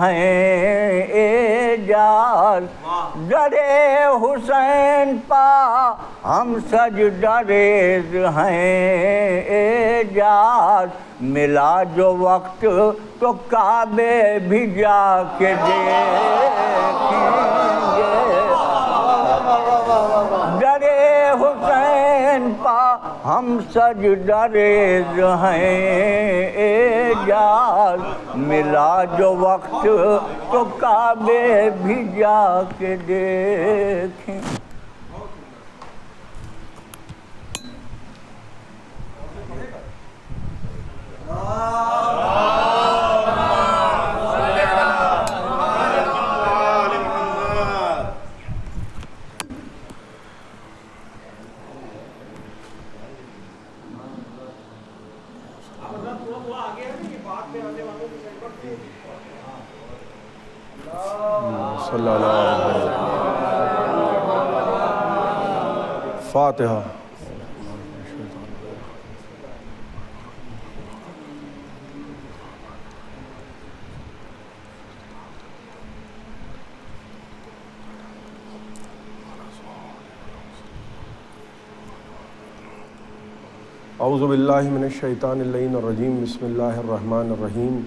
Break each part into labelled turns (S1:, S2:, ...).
S1: ہیں اعجاز، درے حسین پا ہم سجدہ ریز ہیں اعجاز، ملا جو وقت تو کعبے بھی جا کے دیکھیں گے، درے حسین پا ہم سجدہ ریز ہیں اعجاز، ملا جو وقت تو کعبے بھی جا کے دیکھیں۔
S2: صلی اللہ علیہ وسلم۔ فاتحہ۔ اعوذ باللہ من الشیطان اللعین الرجیم، بسم اللہ الرحمن الرحیم،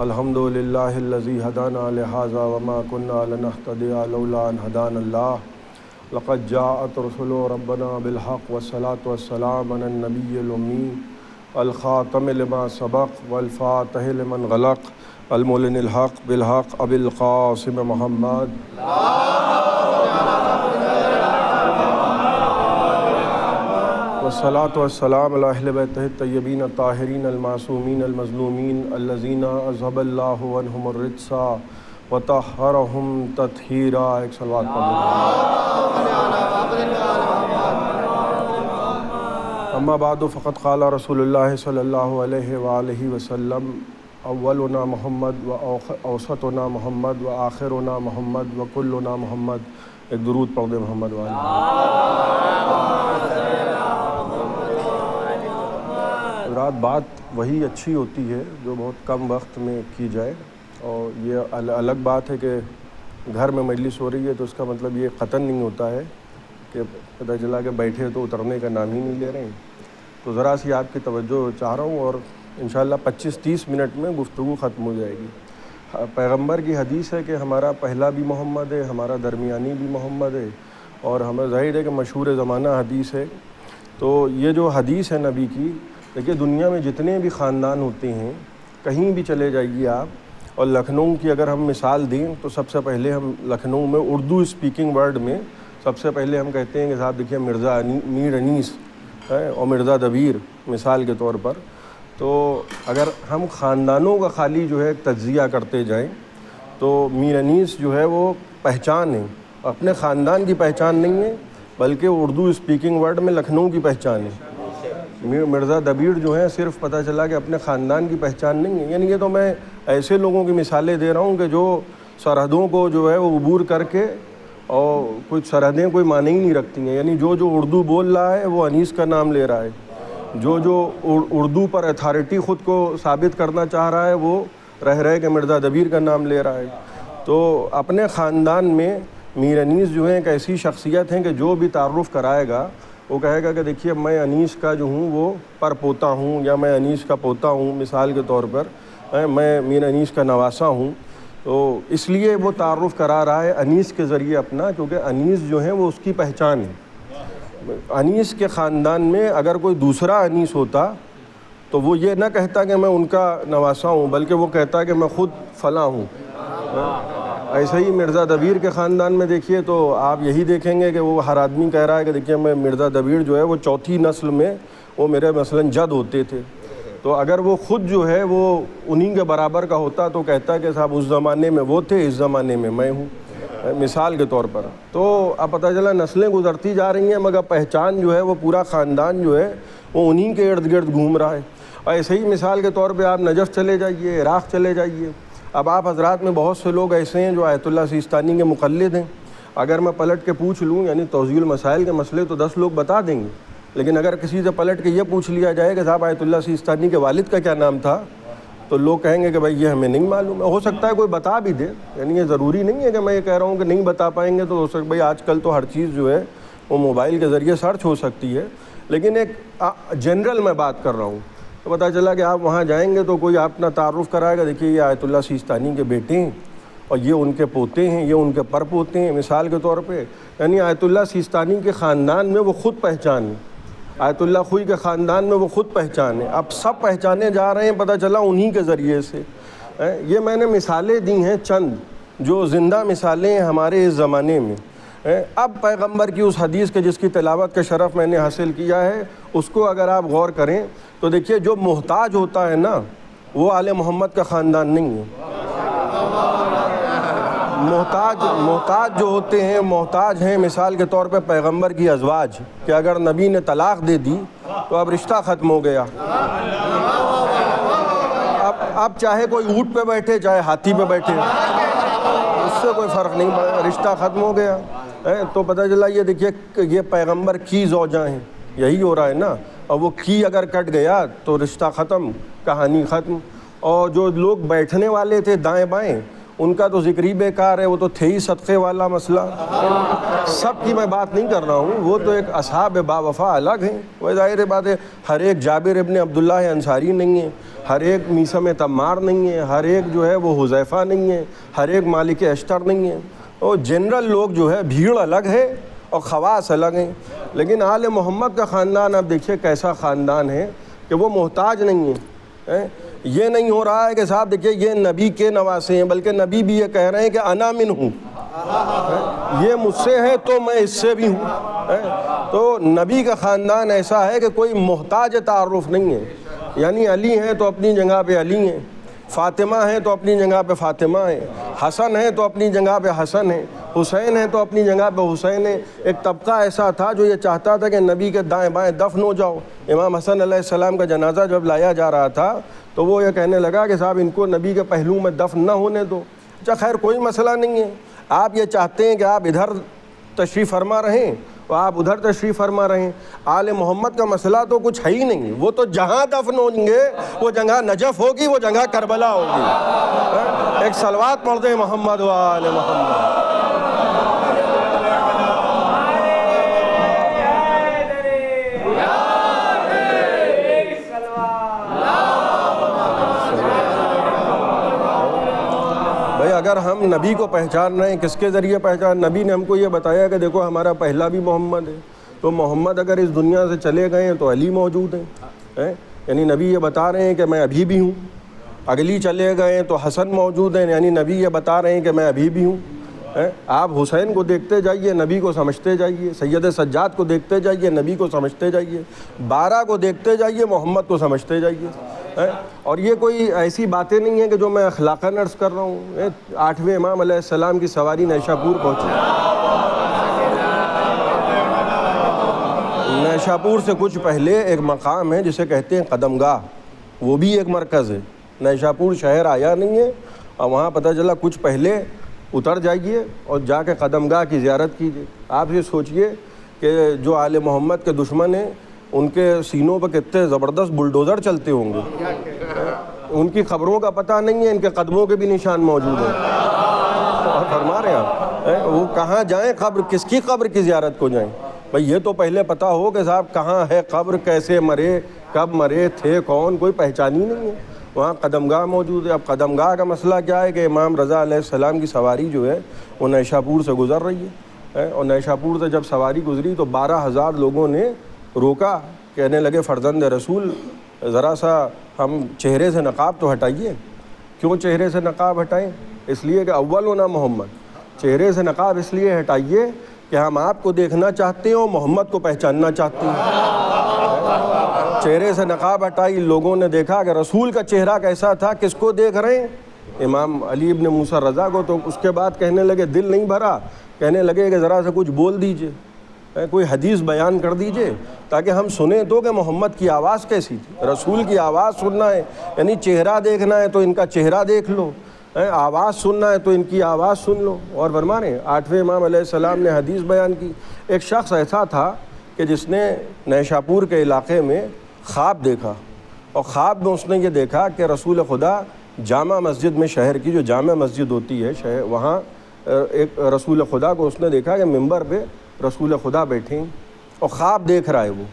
S2: الحمد للہ الذی ہدانا لہذا وما كنا لنہتدی لولا ان ہدانا اللہ، لقد جاءت رسل ربنا بالحق والصلاة والسلام علی النبی الامی الخاتم لما سبق والفاتح لمن غلق المعلن الحق بالحق ابی القاسم محمد والصلاة والسلام علی اہل بیتہ الطیبین الطاہرین المعصومین المظلومین الذین اذھب اللہ عنہم الرجس وطہرہم تطہیرا۔ ایک صلوات پڑھیں۔ اما بعد فقد قال رسول اللہ صلی اللہ علیہ وآلہ وسلم، اولنا محمد و اوسطنا محمد و آخرنا محمد و کلنا محمد۔ ایک درود پڑھ دیں محمد والے۔ رات بات وہی اچھی ہوتی ہے جو بہت کم وقت میں کی جائے، اور یہ الگ بات ہے کہ گھر میں مجلس ہو رہی ہے تو اس کا مطلب یہ قطعاً نہیں ہوتا ہے کہ پتہ چلا کہ بیٹھے تو اترنے کا نام ہی نہیں لے رہے ہیں۔ تو ذرا سی آپ کی توجہ چاہ رہا ہوں، اور انشاءاللہ 25-30 منٹ میں گفتگو ختم ہو جائے گی۔ پیغمبر کی حدیث ہے کہ ہمارا پہلا بھی محمد ہے، ہمارا درمیانی بھی محمد ہے، اور ہمیں ظاہر ہے کہ مشہور زمانہ حدیث ہے۔ تو یہ جو حدیث ہے نبی کی، دیکھیے دنیا میں جتنے بھی خاندان ہوتے ہیں، کہیں بھی چلے جائیے آپ، اور لکھنؤ کی اگر ہم مثال دیں تو سب سے پہلے ہم لکھنؤ میں اردو اسپیکنگ ورڈ میں سب سے پہلے ہم کہتے ہیں کہ صاحب دیکھیے میر انیس ہے اور مرزا دبیر مثال کے طور پر۔ تو اگر ہم خاندانوں کا خالی جو ہے تجزیہ کرتے جائیں تو میر انیس جو ہے وہ پہچان ہے، اپنے خاندان کی پہچان نہیں ہے بلکہ اردو اسپیکنگ ورڈ میں لکھنؤ کی پہچان ہے۔ مرزا دبیر جو ہیں صرف پتہ چلا کہ اپنے خاندان کی پہچان نہیں ہے، یعنی یہ تو میں ایسے لوگوں کی مثالیں دے رہا ہوں کہ جو سرحدوں کو جو ہے وہ عبور کر کے، اور کچھ سرحدیں کوئی معنی ہی نہیں رکھتی ہیں، یعنی جو اردو بول رہا ہے وہ انیس کا نام لے رہا ہے، جو اردو پر اتھارٹی خود کو ثابت کرنا چاہ رہا ہے وہ رہ کے مرزا دبیر کا نام لے رہا ہے۔ تو اپنے خاندان میں میر انیس جو ہیں ایک ایسی شخصیت ہیں کہ جو بھی تعارف کرائے گا وہ کہے گا کہ دیکھیے میں انیس کا جو ہوں وہ پر پوتا ہوں، یا میں انیس کا پوتا ہوں مثال کے طور پر، میں میر انیس کا نواسا ہوں۔ تو اس لیے وہ تعارف کرا رہا ہے انیس کے ذریعے اپنا، کیونکہ انیس جو ہیں وہ اس کی پہچان ہے۔ انیس کے خاندان میں اگر کوئی دوسرا انیس ہوتا تو وہ یہ نہ کہتا کہ میں ان کا نواسا ہوں، بلکہ وہ کہتا کہ میں خود فلاں ہوں۔ ایسے ہی مرزا دبیر کے خاندان میں دیکھیے تو آپ یہی دیکھیں گے کہ وہ ہر آدمی کہہ رہا ہے کہ دیکھیے میں مرزا دبیر جو ہے وہ چوتھی نسل میں وہ میرے مثلاً جد ہوتے تھے۔ تو اگر وہ خود جو ہے وہ انہی کے برابر کا ہوتا تو کہتا کہ صاحب اس زمانے میں وہ تھے، اس زمانے میں میں ہوں، مثال کے طور پر۔ تو اب پتہ چلا نسلیں گزرتی جا رہی ہیں مگر پہچان جو ہے وہ پورا خاندان جو ہے وہ انہی کے ارد گرد گھوم رہا ہے۔ اور ایسے ہی مثال کے طور پہ آپ نجف چلے جائیے، عراق چلے جائیے، اب آپ حضرات میں بہت سے لوگ ایسے ہیں جو آیت اللہ سیستانی کے مقلد ہیں۔ اگر میں پلٹ کے پوچھ لوں یعنی توضیح المسائل کے مسئلے تو 10 لوگ بتا دیں گے، لیکن اگر کسی سے پلٹ کے یہ پوچھ لیا جائے کہ صاحب آیت اللہ سیستانی کے والد کا کیا نام تھا تو لوگ کہیں گے کہ بھائی یہ ہمیں نہیں معلوم ہے. ہو سکتا ہے کوئی بتا بھی دے, یعنی یہ ضروری نہیں ہے کہ میں یہ کہہ رہا ہوں کہ نہیں بتا پائیں گے. تو ہو سکتا بھائی آج کل تو ہر چیز جو ہے وہ موبائل کے ذریعے سرچ ہو سکتی ہے, لیکن ایک جنرل میں بات کر رہا ہوں. تو پتہ چلا کہ آپ وہاں جائیں گے تو کوئی آپ اپنا تعارف کرائے گا, دیکھیے یہ آیت اللہ سیستانی کے بیٹے ہیں اور یہ ان کے پوتے ہیں, یہ ان کے پر پوتے ہیں, مثال کے طور پہ. یعنی آیت اللہ سیستانی کے خاندان میں وہ خود پہچان ہے, آیت اللہ خوئی کے خاندان میں وہ خود پہچان ہے. اب سب پہچانے جا رہے ہیں, پتہ چلا انہی کے ذریعے سے. یہ میں نے مثالیں دی ہیں چند جو زندہ مثالیں ہیں ہمارے اس زمانے میں. اب پیغمبر کی اس حدیث کے جس کی تلاوت کا شرف میں نے حاصل کیا ہے, اس کو اگر آپ غور کریں تو دیکھیے جو محتاج ہوتا ہے نا وہ آل محمد کا خاندان نہیں ہے. محتاج جو ہوتے ہیں, محتاج ہیں مثال کے طور پہ پیغمبر کی ازواج, کہ اگر نبی نے طلاق دے دی تو اب رشتہ ختم ہو گیا. اب چاہے کوئی اونٹ پہ بیٹھے چاہے ہاتھی پہ بیٹھے, اس سے کوئی فرق نہیں پڑا, رشتہ ختم ہو گیا. تو پتہ چلا یہ دیکھیے یہ پیغمبر کی زوجہ ہیں, یہی ہو رہا ہے نا. اور وہ کی اگر کٹ گیا تو رشتہ ختم, کہانی ختم. اور جو لوگ بیٹھنے والے تھے دائیں بائیں ان کا تو ذکر ہی بیکار ہے, وہ تو تھے ہی صدقے والا مسئلہ. سب کی میں بات نہیں کر رہا ہوں, وہ تو ایک اصحاب با وفا الگ ہیں. وہ ظاہر بات ہے ہر ایک جابر ابن عبداللہ انصاری نہیں ہے, ہر ایک میثم تمار نہیں ہے, ہر ایک جو ہے وہ حذیفہ نہیں ہے, ہر ایک مالک اشتر نہیں ہے. اور جنرل لوگ جو ہے بھیڑ الگ ہے اور خواص الگ ہیں. لیکن آل محمد کا خاندان اب دیکھیے کیسا خاندان ہے کہ وہ محتاج نہیں ہے. یہ نہیں ہو رہا ہے کہ صاحب دیکھیے یہ نبی کے نواسے ہیں, بلکہ نبی بھی یہ کہہ رہے ہیں کہ انا من ہوں, یہ مجھ سے ہے تو میں اس سے بھی ہوں. تو نبی کا خاندان ایسا ہے کہ کوئی محتاج تعارف نہیں ہے. یعنی علی ہیں تو اپنی جگہ پہ علی ہیں, فاطمہ ہیں تو اپنی جگہ پہ فاطمہ ہیں, حسن ہیں تو اپنی جگہ پہ حسن ہیں, حسین ہیں تو اپنی جگہ پہ حسین ہیں. ایک طبقہ ایسا تھا جو یہ چاہتا تھا کہ نبی کے دائیں بائیں دفن ہو جاؤ. امام حسن علیہ السلام کا جنازہ جب لایا جا رہا تھا تو وہ یہ کہنے لگا کہ صاحب ان کو نبی کے پہلو میں دفن نہ ہونے دو. اچھا خیر کوئی مسئلہ نہیں ہے, آپ یہ چاہتے ہیں کہ آپ ادھر تشریف فرما رہیں اور آپ ادھر تشریف فرما رہیں. آل محمد کا مسئلہ تو کچھ ہے ہی نہیں, وہ تو جہاں دفن ہوں گے وہ جگہ نجف ہوگی, وہ جگہ کربلا ہوگی. ایک صلوات پڑھ دیں محمد و آل محمد. بھائی اگر ہم نبی کو پہچان رہے ہیں کس کے ذریعے پہچان, نبی نے ہم کو یہ بتایا کہ دیکھو ہمارا پہلا بھی محمد ہے, تو محمد اگر اس دنیا سے چلے گئے ہیں تو علی موجود ہیں. یعنی نبی یہ بتا رہے ہیں کہ میں ابھی بھی ہوں. اگلی چلے گئے ہیں تو حسن موجود ہیں, یعنی نبی یہ بتا رہے ہیں کہ میں ابھی بھی ہوں. آپ حسین کو دیکھتے جائیے, نبی کو سمجھتے جائیے. سید سجاد کو دیکھتے جائیے, نبی کو سمجھتے جائیے. بارہ کو دیکھتے جائیے, محمد کو سمجھتے جائیے. اور یہ کوئی ایسی باتیں نہیں ہیں کہ جو میں اخلاقاً عرض کر رہا ہوں. 8ویں امام علیہ السلام کی سواری نیشاپور پہنچی. نیشاپور سے کچھ پہلے ایک مقام ہے جسے کہتے ہیں قدم گاہ, وہ بھی ایک مرکز ہے. نیشاپور شہر آیا نہیں ہے, اور وہاں پتہ چلا کچھ پہلے اتر جائیے اور جا کے قدم گاہ کی زیارت کیجیے. آپ یہ سوچئے کہ جو آل محمد کے دشمن ہیں ان کے سینوں پہ کتنے زبردست بلڈوزر چلتے ہوں گے. ان کی خبروں کا پتہ نہیں ہے, ان کے قدموں کے بھی نشان موجود ہیں. اور فرما رہے ہیں آپ وہ کہاں جائیں, قبر کس کی قبر کی زیارت کو جائیں. بھئی یہ تو پہلے پتہ ہو کہ صاحب کہاں ہے قبر, کیسے مرے, کب مرے, تھے کون, کوئی پہچان ہی نہیں ہے. وہاں قدم گاہ موجود ہے. اب قدم گاہ کا مسئلہ کیا ہے کہ امام رضا علیہ السلام کی سواری جو ہے وہ نیشاپور سے گزر رہی ہے, اور نیشاپور سے جب سواری گزری تو 12,000 لوگوں نے روکا, کہنے لگے فرزند رسول ذرا سا ہم چہرے سے نقاب تو ہٹائیے. کیوں چہرے سے نقاب ہٹائیں؟ اس لیے کہ اول ہونا محمد. چہرے سے نقاب اس لیے ہٹائیے کہ ہم آپ کو دیکھنا چاہتے ہیں اور محمد کو پہچاننا چاہتے ہیں. چہرے سے نقاب ہٹائی, لوگوں نے دیکھا کہ رسول کا چہرہ کیسا تھا. کس کو دیکھ رہے ہیں؟ امام علی ابن موسیٰ رضا کو. تو اس کے بعد کہنے لگے, دل نہیں بھرا, کہنے لگے کہ ذرا سا کچھ بول دیجئے, کوئی حدیث بیان کر دیجئے تاکہ ہم سنیں تو کہ محمد کی آواز کیسی تھی. رسول کی آواز سننا ہے, یعنی چہرہ دیکھنا ہے تو ان کا چہرہ دیکھ لو, آواز سننا ہے تو ان کی آواز سن لو. اور فرما رہے ہیں 8ویں امام علیہ السلام نے حدیث بیان کی. ایک شخص ایسا تھا کہ جس نے نیشاپور کے علاقے میں خواب دیکھا, اور خواب میں اس نے یہ دیکھا کہ رسول خدا جامع مسجد میں، شہر کی جو جامع مسجد ہوتی ہے شہر، وہاں ایک رسول خدا کو اس نے دیکھا کہ ممبر پہ رسول خدا بیٹھے ہیں، اور خواب دیکھ رہا ہے وہ،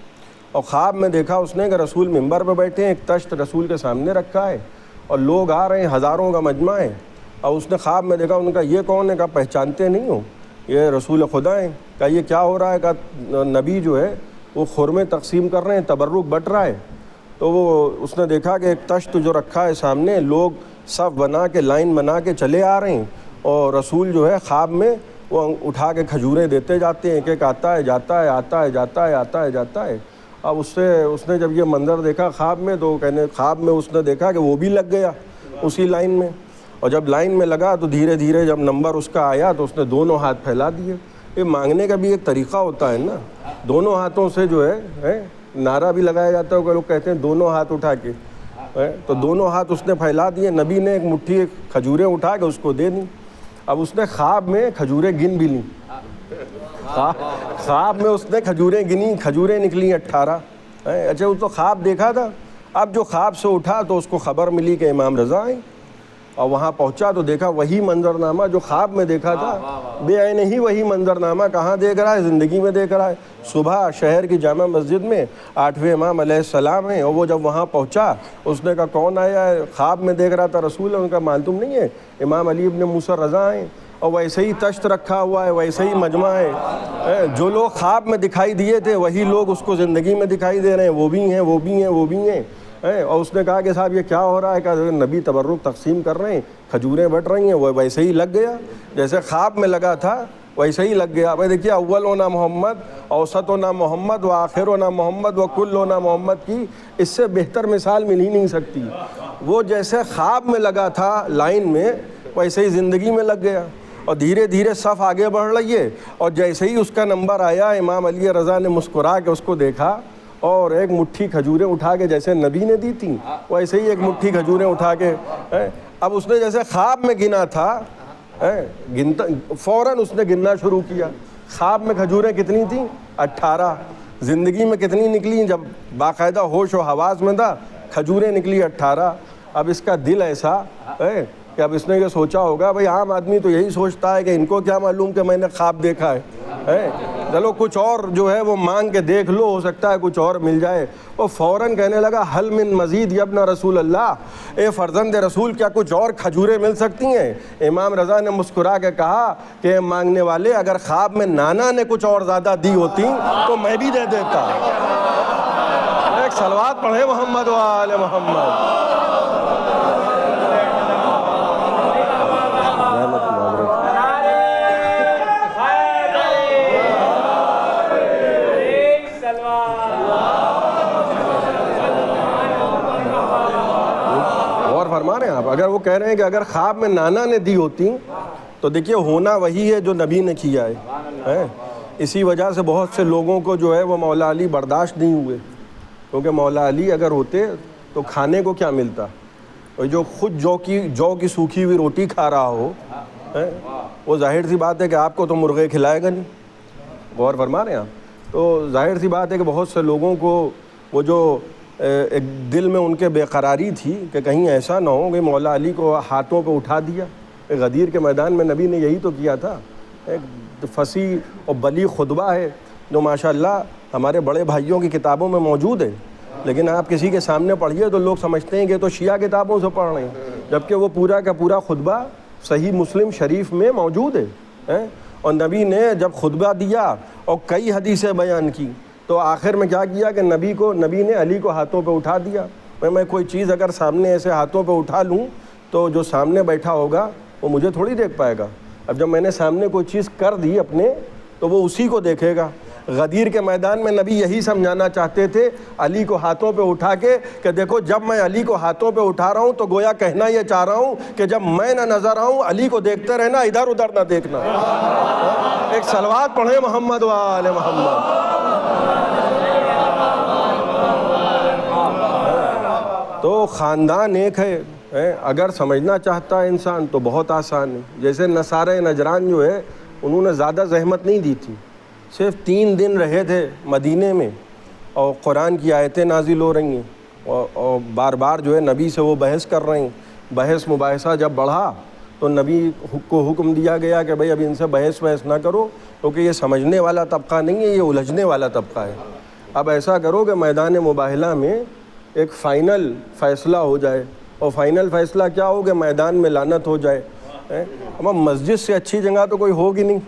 S2: اور خواب میں دیکھا اس نے کہ رسول ممبر پہ بیٹھے ہیں، ایک تشت رسول کے سامنے رکھا ہے اور لوگ آ رہے ہیں، ہزاروں کا مجمع ہے، اور اس نے خواب میں دیکھا، ان کا یہ کون ہے؟ کہا پہچانتے نہیں ہو، یہ رسول خدا ہیں۔ کہا یہ کیا ہو رہا ہے؟ کہا نبی جو ہے وہ خرمے تقسیم کر رہے ہیں، تبرک بٹ رہا ہے۔ تو وہ اس نے دیکھا کہ ایک تشت جو رکھا ہے سامنے، لوگ صف بنا کے لائن بنا کے چلے آ رہے ہیں، اور رسول جو ہے خواب میں وہ اٹھا کے کھجوریں دیتے جاتے ہیں، ایک ایک آتا ہے جاتا ہے، آتا ہے جاتا ہے، آتا ہے جاتا ہے۔ اب اس نے جب یہ منظر دیکھا خواب میں، تو خواب میں اس نے دیکھا کہ وہ بھی لگ گیا اسی لائن میں، اور جب لائن میں لگا تو دھیرے دھیرے جب نمبر اس کا آیا تو اس نے دونوں ہاتھ پھیلا دیے۔ یہ مانگنے کا بھی ایک طریقہ ہوتا ہے نا، دونوں ہاتھوں سے جو ہے نعرہ بھی لگایا جاتا ہے کہ لوگ کہتے ہیں دونوں ہاتھ اٹھا کے، تو دونوں ہاتھ اس نے پھیلا دیے۔ نبی نے ایک مٹھی کھجوریں اٹھا کے اس کو دے دیں۔ اب اس نے خواب میں کھجوریں گن بھی لیں، خواب میں اس نے کھجوریں گنی، کھجوریں نکلی 18۔ اچھا وہ تو خواب دیکھا تھا، اب جو خواب سے اٹھا تو اس کو خبر ملی کہ امام رضا ہیں، اور وہاں پہنچا تو دیکھا وہی منظرنامہ جو خواب میں دیکھا تھا، بے عین ہی وہی منظرنامہ کہاں دیکھ رہا ہے؟ زندگی میں دیکھ رہا ہے۔ صبح شہر کی جامع مسجد میں 8ویں امام علیہ السلام ہیں، اور وہ جب وہاں پہنچا اس نے کہا کون آیا ہے؟ خواب میں دیکھ رہا تھا رسول ہے۔ ان کا معلوم نہیں ہے امام علی ابن موسیٰ رضا ہیں، اور ویسے ہی تشت رکھا ہوا ہے، ویسے ہی مجمع ہے، جو لوگ خواب میں دکھائی دیے تھے وہی لوگ اس کو زندگی میں دکھائی دے رہے ہیں، وہ بھی ہیں، وہ بھی ہیں، وہ بھی ہیں۔ اور اس نے کہا کہ صاحب یہ کیا ہو رہا ہے؟ کہ نبی تبرک تقسیم کر رہے ہیں، کھجوریں بٹ رہی ہیں۔ وہ ویسے ہی لگ گیا، جیسے خواب میں لگا تھا ویسے ہی لگ گیا۔ بھائی دیکھیے، اول ہونا محمد، اوسط ہونا محمد، و آخر ہونا محمد، و کل ہونا محمد کی اس سے بہتر مثال مل ہی نہیں سکتی۔ وہ جیسے خواب میں لگا تھا لائن میں، ویسے ہی زندگی میں لگ گیا، اور دھیرے دھیرے صف آگے بڑھ رہی ہے، اور جیسے ہی اس کا نمبر آیا امام علی رضا نے مسکرا کے اس کو دیکھا، اور ایک مٹھی کھجوریں اٹھا کے جیسے نبی نے دی تھیں ویسے ہی ایک مٹھی کھجوریں اٹھا کے، اب اس نے جیسے خواب میں گنا تھا، فوراً اس نے گننا شروع کیا۔ خواب میں کھجوریں کتنی تھیں؟ 18۔ زندگی میں کتنی نکلی؟ جب باقاعدہ ہوش و حواس میں تھا کھجوریں نکلی 18۔ اب اس کا دل ایسا ہے کہ اب اس نے یہ سوچا ہوگا، بھئی عام آدمی تو یہی سوچتا ہے کہ ان کو کیا معلوم کہ میں نے خواب دیکھا ہے، چلو کچھ اور جو ہے وہ مانگ کے دیکھ لو، ہو سکتا ہے کچھ اور مل جائے۔ وہ فوراً کہنے لگا حل من مزید یا ابن رسول اللہ، اے فرزند رسول کیا کچھ اور کھجوریں مل سکتی ہیں؟ امام رضا نے مسکرا کے کہا کہ مانگنے والے، اگر خواب میں نانا نے کچھ اور زیادہ دی ہوتی تو میں بھی دے دیتا۔ ایک صلوات پڑھے محمد و آل محمد۔ فرما رہے ہیں آپ، اگر وہ کہہ رہے ہیں کہ اگر خواب میں نانا نے دی ہوتی تو دیکھیے ہونا وہی ہے جو نبی نے کیا ہے۔ اسی وجہ سے بہت سے لوگوں کو جو ہے وہ مولا علی برداشت نہیں ہوئے، کیونکہ مولا علی اگر ہوتے تو کھانے کو کیا ملتا؟ اور جو خود جو کی سوکھی ہوئی روٹی کھا رہا ہو، وہ ظاہر سی بات ہے کہ آپ کو تو مرغے کھلائے گا نہیں۔ غور فرما رہے ہیں آپ؟ تو ظاہر سی بات ہے کہ بہت سے لوگوں کو وہ جو ایک دل میں ان کے بے قراری تھی کہ کہیں ایسا نہ ہو کہ مولا علی کو ہاتھوں پہ اٹھا دیا۔ غدیر کے میدان میں نبی نے یہی تو کیا تھا۔ ایک فصیح اور بلیغ خطبہ ہے جو ماشاءاللہ ہمارے بڑے بھائیوں کی کتابوں میں موجود ہے، لیکن آپ کسی کے سامنے پڑھیے تو لوگ سمجھتے ہیں کہ تو شیعہ کتابوں سے پڑھ رہے ہیں، جبکہ وہ پورا کا پورا خطبہ صحیح مسلم شریف میں موجود ہے۔ اور نبی نے جب خطبہ دیا اور کئی حدیثیں بیان کی تو آخر میں کیا کیا کہ نبی نے علی کو ہاتھوں پہ اٹھا دیا۔ میں کوئی چیز اگر سامنے ایسے ہاتھوں پہ اٹھا لوں تو جو سامنے بیٹھا ہوگا وہ مجھے تھوڑی دیکھ پائے گا، اب جب میں نے سامنے کوئی چیز کر دی اپنے تو وہ اسی کو دیکھے گا۔ غدیر کے میدان میں نبی یہی سمجھانا چاہتے تھے علی کو ہاتھوں پہ اٹھا کے کہ دیکھو جب میں علی کو ہاتھوں پہ اٹھا رہا ہوں تو گویا کہنا یہ چاہ رہا ہوں کہ جب میں نہ نظر آؤں علی کو دیکھتے رہنا، ادھر ادھر نہ دیکھنا۔ ایک صلوات پڑھیں محمد و آل محمد۔ تو خاندان ایک ہے، اگر سمجھنا چاہتا ہے انسان تو بہت آسان ہے۔ جیسے نصارہ نجران جو ہے انہوں نے زیادہ زحمت نہیں دی تھی، صرف 3 دن رہے تھے مدینے میں اور قرآن کی آیتیں نازل ہو رہی ہیں، اور بار بار جو ہے نبی سے وہ بحث کر رہے ہیں. بحث مباحثہ جب بڑھا تو نبی کو حکم دیا گیا کہ بھئی اب ان سے بحث نہ کرو, کیونکہ یہ سمجھنے والا طبقہ نہیں ہے, یہ الجھنے والا طبقہ ہے. اب ایسا کرو کہ میدان مباہلہ میں ایک فائنل فیصلہ ہو جائے, اور فائنل فیصلہ کیا ہو کہ میدان میں لعنت ہو جائے. اب مسجد سے اچھی جگہ تو کوئی ہوگی نہیں,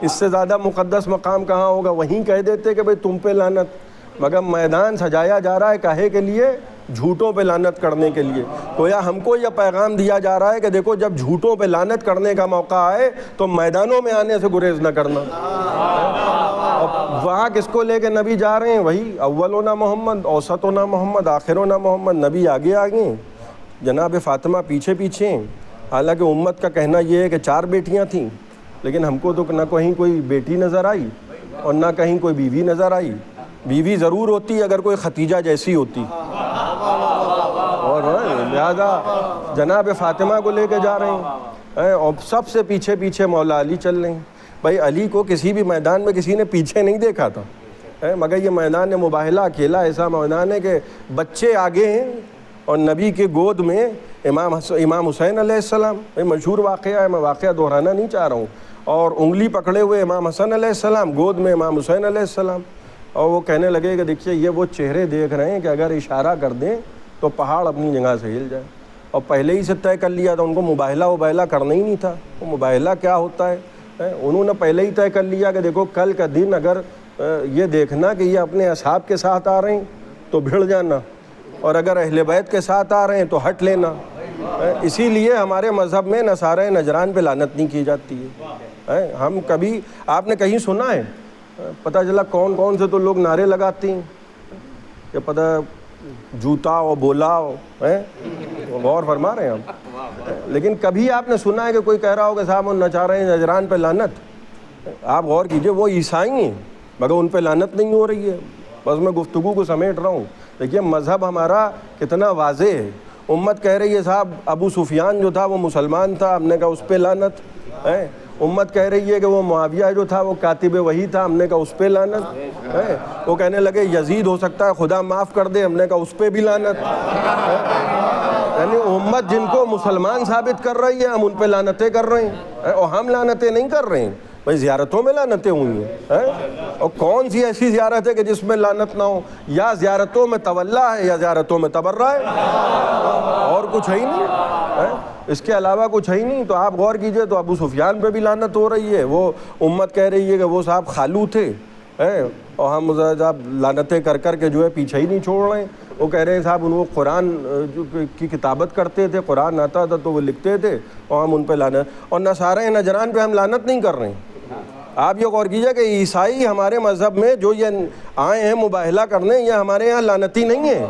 S2: اس سے زیادہ مقدس مقام کہاں ہوگا, وہیں کہہ دیتے کہ بھئی تم پہ لعنت. مگر میدان سجایا جا رہا ہے کاہے کے لیے؟ جھوٹوں پہ لعنت کرنے کے لیے. گویا ہم کو یہ پیغام دیا جا رہا ہے کہ دیکھو جب جھوٹوں پہ لعنت کرنے کا موقع آئے تو میدانوں میں آنے سے گریز نہ کرنا. اب وہاں کس کو لے کے نبی جا رہے ہیں؟ وہی اولنا محمد, اوسطنا محمد, آخرنا محمد. نبی آگے آگے, جناب فاطمہ پیچھے پیچھے. حالانکہ امت کا کہنا یہ ہے کہ 4 بیٹیاں تھیں, لیکن ہم کو تو نہ کہیں کوئی بیٹی نظر آئی اور نہ کہیں کوئی بیوی نظر آئی. بیوی ضرور ہوتی اگر کوئی ختیجہ جیسی ہوتی, اور لہذا جناب فاطمہ کو لے کے جا رہے ہیں, اور سب سے پیچھے پیچھے مولا علی چل رہے ہیں. بھائی علی کو کسی بھی میدان میں کسی نے پیچھے نہیں دیکھا تھا, مگر یہ میدان مباہلہ اکیلا ایسا میدان ہے کہ بچے آگے ہیں اور نبی کے گود میں امام حسین علیہ السلام. مشہور واقعہ ہے, میں واقعہ دہرانا نہیں چاہ رہا ہوں. اور انگلی پکڑے ہوئے امام حسن علیہ السلام, گود میں امام حسین علیہ السلام. اور وہ کہنے لگے کہ دیکھیے یہ وہ چہرے دیکھ رہے ہیں کہ اگر اشارہ کر دیں تو پہاڑ اپنی جگہ سے ہل جائے. اور پہلے ہی سے طے کر لیا تھا, ان کو مباہلہ کرنا ہی نہیں تھا. وہ مباہلہ کیا ہوتا ہے, انہوں نے پہلے ہی طے کر لیا کہ دیکھو کل کا دن اگر یہ دیکھنا کہ یہ اپنے اصحاب کے ساتھ آ رہے ہیں تو بھیڑ جانا, اور اگر اہل بیت کے ساتھ آ رہے ہیں تو ہٹ لینا. اسی لیے ہمارے مذہب میں نصارہ نجران پہ لعنت نہیں کی جاتی ہے. ہم کبھی, آپ نے کہیں سنا ہے, پتہ چلا کون کون سے تو لوگ نعرے لگاتے ہیں کہ پتہ جوتا اور بولا, غور فرما رہے ہیں ہم, لیکن کبھی آپ نے سنا ہے کہ کوئی کہہ رہا ہو کہ صاحب ان نصارہ نجران پہ لعنت؟ آپ غور کیجئے, وہ عیسائی ہیں مگر ان پہ لعنت نہیں ہو رہی ہے. بس میں گفتگو کو سمیٹ رہا ہوں. دیکھیے مذہب ہمارا کتنا واضح ہے. امت کہہ رہی ہے صاحب ابو سفیان جو تھا وہ مسلمان تھا, ہم نے کہا اس پہ لعنت ہے. امت کہہ رہی ہے کہ وہ معاویہ جو تھا وہ کاتب وحی تھا, ہم نے کہا اس پہ لعنت ہے. وہ کہنے لگے یزید ہو سکتا ہے خدا معاف کر دے, ہم نے کہا اس پہ بھی لعنت. یعنی امت جن کو مسلمان ثابت کر رہی ہے ہم ان پہ لعنتیں کر رہے ہیں, اور ہم لعنتیں نہیں کر رہے ہیں. بھائی زیارتوں میں لعنتیں ہوئی ہیں, اور کون سی ایسی زیارت ہے کہ جس میں لعنت نہ ہو؟ یا زیارتوں میں تولا ہے یا زیارتوں میں تبرہ ہے, اور کچھ ہے ہی نہیں, اس کے علاوہ کچھ ہے ہی نہیں. تو آپ غور کیجئے, تو ابو سفیان پہ بھی لعنت ہو رہی ہے. وہ امت کہہ رہی ہے کہ وہ صاحب خالو تھے, اور ہم صاحب لعنتیں کر کر کے جو ہے پیچھے ہی نہیں چھوڑ رہے ہیں. وہ کہہ رہے ہیں صاحب وہ قرآن کی کتابت کرتے تھے, قرآن آتا تھا تو وہ لکھتے تھے, اور ہم ان پہ لعنت. اور نصارہ نجران پہ ہم لعنت نہیں کر رہے ہیں. آپ یہ غور کیجئے کہ عیسائی ہمارے مذہب میں جو یہ آئے ہیں مباہلہ کرنے, یہ ہمارے یہاں لعنتی نہیں ہیں.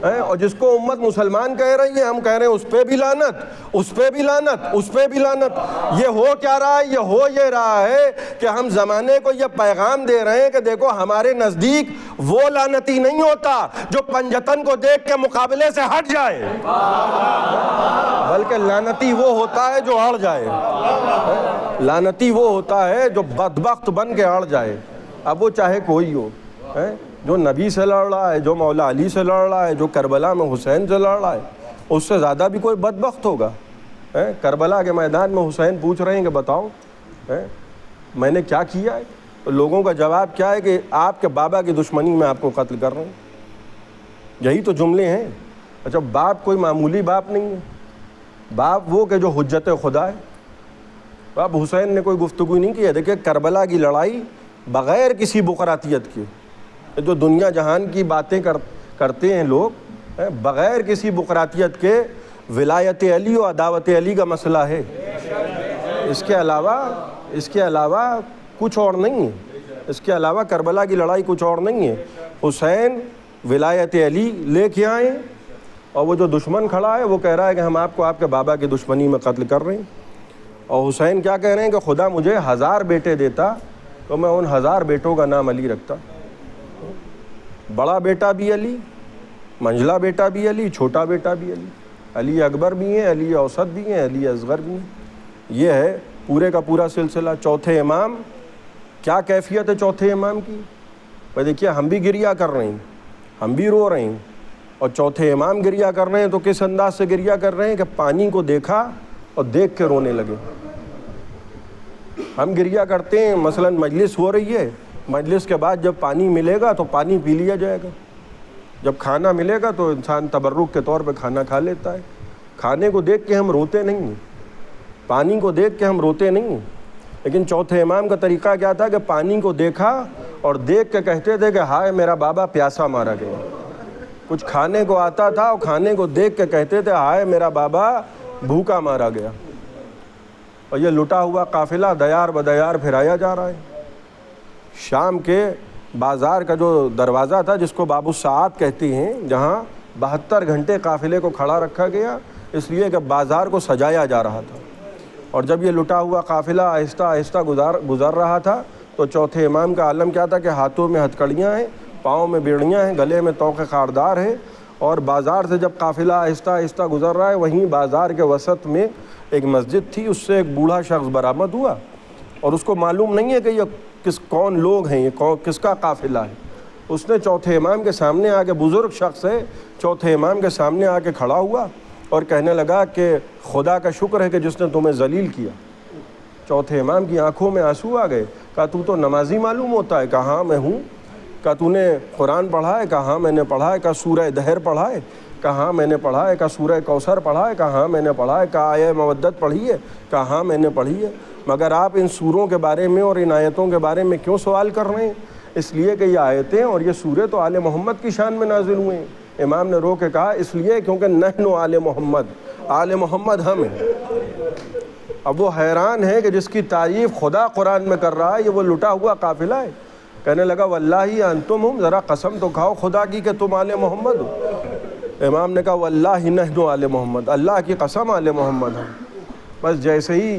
S2: اور جس کو امت مسلمان کہہ رہی ہے ہم کہہ رہے ہیں اس پہ بھی لعنت, اس پہ بھی لعنت, اس پہ بھی لعنت. یہ ہو کیا رہا ہے؟ یہ ہو یہ رہا ہے کہ ہم زمانے کو یہ پیغام دے رہے ہیں کہ دیکھو ہمارے نزدیک وہ لعنتی نہیں ہوتا جو پنجتن کو دیکھ کے مقابلے سے ہٹ جائے, بلکہ لعنتی وہ ہوتا ہے جو اڑ جائے. لعنتی وہ ہوتا ہے جو بدبخت بن کے اڑ جائے. اب وہ چاہے کوئی ہو, جو نبی سے لڑ رہا ہے, جو مولا علی سے لڑ رہا ہے, جو کربلا میں حسین سے لڑ رہا ہے, اس سے زیادہ بھی کوئی بدبخت ہوگا. کربلا کے میدان میں حسین پوچھ رہے ہیں کہ بتاؤ میں نے کیا کیا ہے؟ تو لوگوں کا جواب کیا ہے کہ آپ کے بابا کی دشمنی میں آپ کو قتل کر رہے ہیں. یہی تو جملے ہیں. اچھا باپ کوئی معمولی باپ نہیں ہے, باپ وہ کہ جو حجت خدا ہے. اب حسین نے کوئی گفتگو نہیں کی ہے. دیکھیں کربلا کی لڑائی بغیر کسی بقراتیت کے, جو دنیا جہان کی باتیں کرتے ہیں لوگ, بغیر کسی بقراتیت کے ولایت علی و عداوت علی کا مسئلہ ہے. اس کے علاوہ کچھ اور نہیں ہے. اس کے علاوہ کربلا کی لڑائی کچھ اور نہیں ہے. حسین ولایت علی لے کے آئے, اور وہ جو دشمن کھڑا ہے وہ کہہ رہا ہے کہ ہم آپ کو آپ کے بابا کی دشمنی میں قتل کر رہے ہیں. اور حسین کیا کہہ رہے ہیں کہ خدا مجھے 1000 بیٹے دیتا تو میں ان 1000 بیٹوں کا نام علی رکھتا. بڑا بیٹا بھی علی, منجلا بیٹا بھی علی, چھوٹا بیٹا بھی علی. علی اکبر بھی ہیں, علی اوسط بھی ہیں, علی اصغر بھی ہیں. یہ ہے پورے کا پورا سلسلہ. چوتھے امام, کیا کیفیت ہے چوتھے امام کی؟ بھائی دیکھیے ہم بھی گریہ کر رہے ہیں, ہم بھی رو رہے ہیں, اور چوتھے امام گریہ کر رہے ہیں تو کس انداز سے گریہ کر رہے ہیں کہ پانی کو دیکھا اور دیکھ کے رونے لگے۔ ہم گریہ کرتے ہیں، مثلا مجلس ہو رہی ہے، مجلس کے بعد جب پانی ملے گا تو پانی پی لیا جائے گا، جب کھانا ملے گا تو انسان تبرک کے طور پہ کھانا کھا لیتا ہے۔ کھانے کو دیکھ کے ہم روتے نہیں ہیں، پانی کو دیکھ کے ہم روتے نہیں ہیں۔ لیکن چوتھے امام کا طریقہ کیا تھا کہ پانی کو دیکھا اور دیکھ کے کہتے تھے کہ ہائے میرا بابا پیاسا مارا گیا۔ کچھ کھانے کو آتا تھا اور کھانے کو دیکھ کے کہتے تھے ہائے میرا بابا بھوکا مارا گیا۔ اور یہ لٹا ہوا قافلہ دیار بدیار پھرایا جا رہا ہے۔ شام کے بازار کا جو دروازہ تھا جس کو باب الساعات کہتی ہیں، جہاں 72 گھنٹے قافلے کو کھڑا رکھا گیا اس لیے کہ بازار کو سجایا جا رہا تھا، اور جب یہ لٹا ہوا قافلہ آہستہ آہستہ گزر رہا تھا تو چوتھے امام کا عالم کیا تھا کہ ہاتھوں میں ہتھکڑیاں ہیں، پاؤں میں بیڑیاں ہیں، گلے میں طوق خاردار ہے، اور بازار سے جب قافلہ آہستہ آہستہ گزر رہا ہے وہیں بازار کے وسط میں ایک مسجد تھی، اس سے ایک بوڑھا شخص برآمد ہوا، اور اس کو معلوم نہیں ہے کہ یہ کون لوگ ہیں، یہ کس کا قافلہ ہے۔ اس نے چوتھے امام کے سامنے آ کے، بزرگ شخص ہے، چوتھے امام کے سامنے آ کے کھڑا ہوا اور کہنے لگا کہ خدا کا شکر ہے کہ جس نے تمہیں ذلیل کیا۔ چوتھے امام کی آنکھوں میں آنسو آ گئے۔ کہا تو نمازی معلوم ہوتا ہے؟ کہا ہاں میں ہوں۔ کہا تو نے قرآن پڑھا ہے؟ کہا ہاں میں نے پڑھا ہے۔ کہا سورہ دہر پڑھا ہے؟ کہا ہاں میں نے پڑھا ہے۔ کہا سورہ کوثر پڑھا ہے؟ کہا ہاں میں نے پڑھا ہے۔ کہا آیہ مودت پڑھی ہے؟ کہا ہاں میں نے پڑھی ہے۔ مگر آپ ان سوروں کے بارے میں اور ان آیتوں کے بارے میں کیوں سوال کر رہے ہیں؟ اس لیے کہ یہ آیتیں اور یہ سورے تو آل محمد کی شان میں نازل ہوئے ہیں۔ امام نے رو کے کہا اس لیے کیونکہ نحن آل محمد، آل محمد ہم ہیں۔ اب وہ حیران ہے کہ جس کی تعریف خدا قرآن میں کر رہا ہے یہ وہ لٹا ہوا قافلہ ہے۔ کہنے لگا واللہ انتم ہم، ذرا قسم تو کھاؤ خدا کی کہ تم آل محمد ہو۔ امام نے کہا واللہ نحن آل محمد، اللہ کی قسم آل محمد ہم۔ بس جیسے ہی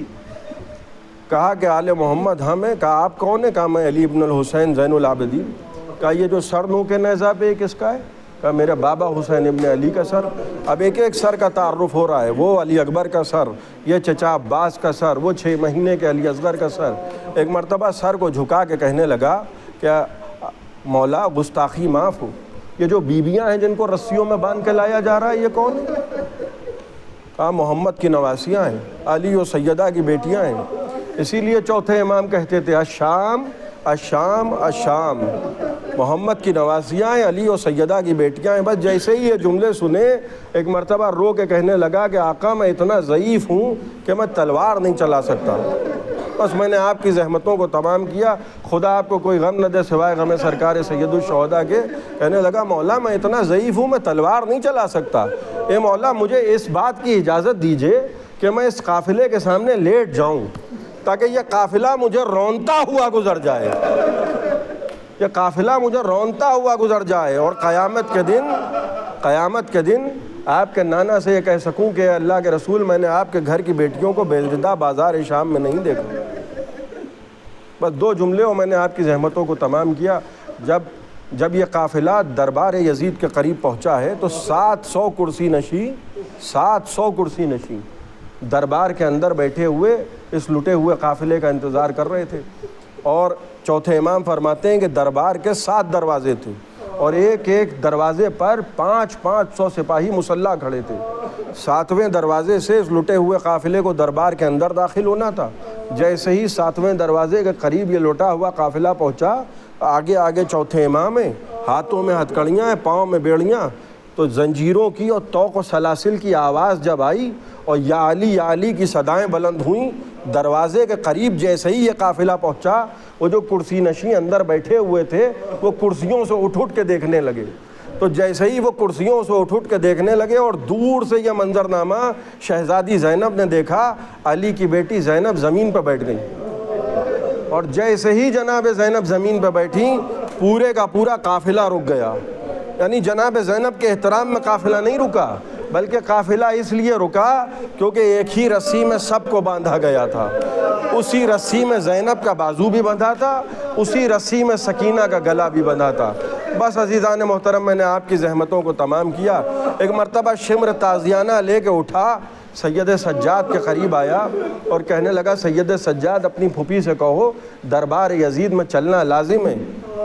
S2: کہا کہ آل محمد ہم ہیں، کہا آپ کون ہیں؟ کہا میں علی ابن الحسین زین العابدین۔ کہا یہ جو سر نو کے نیزہ پہ کس کا ہے؟ کہا میرے بابا حسین ابن علی کا سر۔ اب ایک ایک سر کا تعارف ہو رہا ہے، وہ علی اکبر کا سر، یہ چچا عباس کا سر، وہ 6 مہینے کے علی اصغر کا سر۔ ایک مرتبہ سر کو جھکا کے کہنے لگا کہ مولا گستاخی معاف ہو، یہ جو بیویاں ہیں جن کو رسیوں میں باندھ کے لایا جا رہا ہے یہ کون ہے؟ کہا محمد کی نواسیاں ہیں، علی و سیدہ کی بیٹیاں ہیں۔ اسی لیے چوتھے امام کہتے تھے الشام الشام الشام، محمد کی نواسیاں ہیں، علی و سیدہ کی بیٹیاں ہیں۔ بس جیسے ہی یہ جملے سنے ایک مرتبہ رو کے کہنے لگا کہ آقا میں اتنا ضعیف ہوں کہ میں تلوار نہیں چلا سکتا، بس میں نے آپ کی زحمتوں کو تمام کیا، خدا آپ کو کوئی غم نہ دے سوائے غم سرکار سید الشہداء کے۔ کہنے لگا مولا میں اتنا ضعیف ہوں میں تلوار نہیں چلا سکتا، اے مولا مجھے اس بات کی اجازت دیجئے کہ میں اس قافلے کے سامنے لیٹ جاؤں تاکہ یہ قافلہ مجھے رونتا ہوا گزر جائے، یہ قافلہ مجھے رونتا ہوا گزر جائے، اور قیامت کے دن آپ کے نانا سے یہ کہہ سکوں کہ اللہ کے رسول میں نے آپ کے گھر کی بیٹیوں کو بے ردہ بازار شام میں نہیں دیکھا۔ بس 2 جملے اور میں نے آپ کی زحمتوں کو تمام کیا۔ جب یہ قافلہ دربار یزید کے قریب پہنچا ہے تو 700 کرسی نشین دربار کے اندر بیٹھے ہوئے اس لٹے ہوئے قافلے کا انتظار کر رہے تھے، اور چوتھے امام فرماتے ہیں کہ دربار کے 7 دروازے تھے اور ایک ایک دروازے پر 500 سپاہی مسلح کھڑے تھے۔ 7ویں دروازے سے اس لٹے ہوئے قافلے کو دربار کے اندر داخل ہونا تھا۔ جیسے ہی 7ویں دروازے کے قریب یہ لٹا ہوا قافلہ پہنچا، آگے چوتھے امام ہیں، ہاتھوں میں ہتھکڑیاں ہیں، پاؤں میں بیڑیاں، تو زنجیروں کی اور طوق و سلاسل کی آواز جب آئی اور یا علی کی صدائیں بلند ہوئیں، دروازے کے قریب جیسے ہی یہ قافلہ پہنچا وہ جو کرسی نشین اندر بیٹھے ہوئے تھے وہ کرسیوں سے اٹھ کے دیکھنے لگے۔ تو جیسے ہی وہ کرسیوں سے اٹھ کے دیکھنے لگے اور دور سے یہ منظرنامہ شہزادی زینب نے دیکھا، علی کی بیٹی زینب زمین پہ بیٹھ گئی، اور جیسے ہی جناب زینب زمین پہ بیٹھی پورے کا پورا قافلہ رک گیا۔ یعنی جناب زینب کے احترام میں قافلہ نہیں رکا، بلکہ قافلہ اس لیے رکا کیونکہ ایک ہی رسی میں سب کو باندھا گیا تھا۔ اسی رسی میں زینب کا بازو بھی بندھا تھا، اسی رسی میں سکینہ کا گلا بھی بندھا تھا۔ بس عزیزان محترم میں نے آپ کی زحمتوں کو تمام کیا۔ ایک مرتبہ شمر تازیانہ لے کے اٹھا، سید سجاد کے قریب آیا اور کہنے لگا سید سجاد اپنی پھوپھی سے کہو دربار یزید میں چلنا لازم ہے،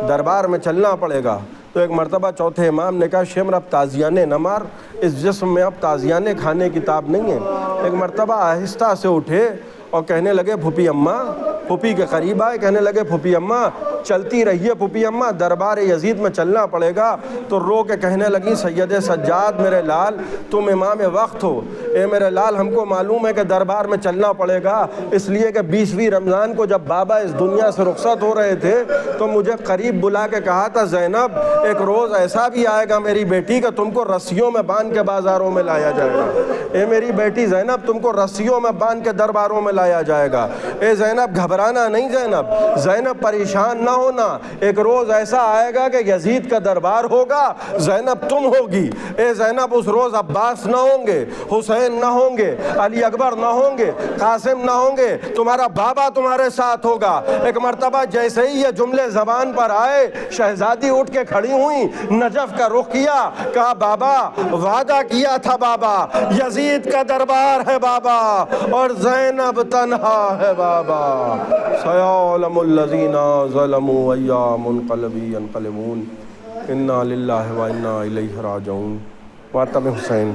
S2: دربار میں چلنا پڑے گا، تو ایک مرتبہ چوتھے امام نے کہا شمر اب تازیانے نہ مار، اس جسم میں اب تازیانے کھانے کی تاب نہیں ہے۔ ایک مرتبہ آہستہ سے اٹھے اور کہنے لگے پھوپھی اماں، پھوپھی کے قریب آئے، کہنے لگے پھوپھی اماں چلتی رہیے پھوپھی اماں، دربار یزید میں چلنا پڑے گا۔ تو رو کے کہنے لگی سید سجاد میرے لال تم امام وقت ہو، اے میرے لال ہم کو معلوم ہے کہ دربار میں چلنا پڑے گا، اس لیے کہ 20ویں رمضان کو جب بابا اس دنیا سے رخصت ہو رہے تھے تو مجھے قریب بلا کے کہا تھا زینب ایک روز ایسا بھی آئے گا میری بیٹی کہ تم کو رسیوں میں باندھ کے بازاروں میں لایا جائے گا، اے میری بیٹی زینب تم کو رسیوں میں باندھ کے درباروں میں لایا جائے گا۔ اے زینب گھبرانا نہیں، زینب پریشان نہ ہونا، ایک روز ایسا آئے گا کہ یزید کا دربار ہوگا، زینب تم ہوگی، اے زینب اس روز عباس نہ ہوں گے، حسین نہ ہوں گے، علی اکبر نہ ہوں گے، قاسم نہ ہوں گے، تمہارا بابا تمہارے ساتھ ہوگا۔ ایک مرتبہ جیسے ہی یہ جملے زبان پر آئے شہزادی اٹھ کے کھڑی ہوئی، نجف کا رخ کیا، کہا بابا وعدہ کیا تھا بابا، یزید کا دربار ہے بابا اور زینب تنہا ہے بابا، سیعلم الذین ظلموا ای منقلب ینقلبون، انا للہ و انا الیہ راجعون۔ ماتم حسین۔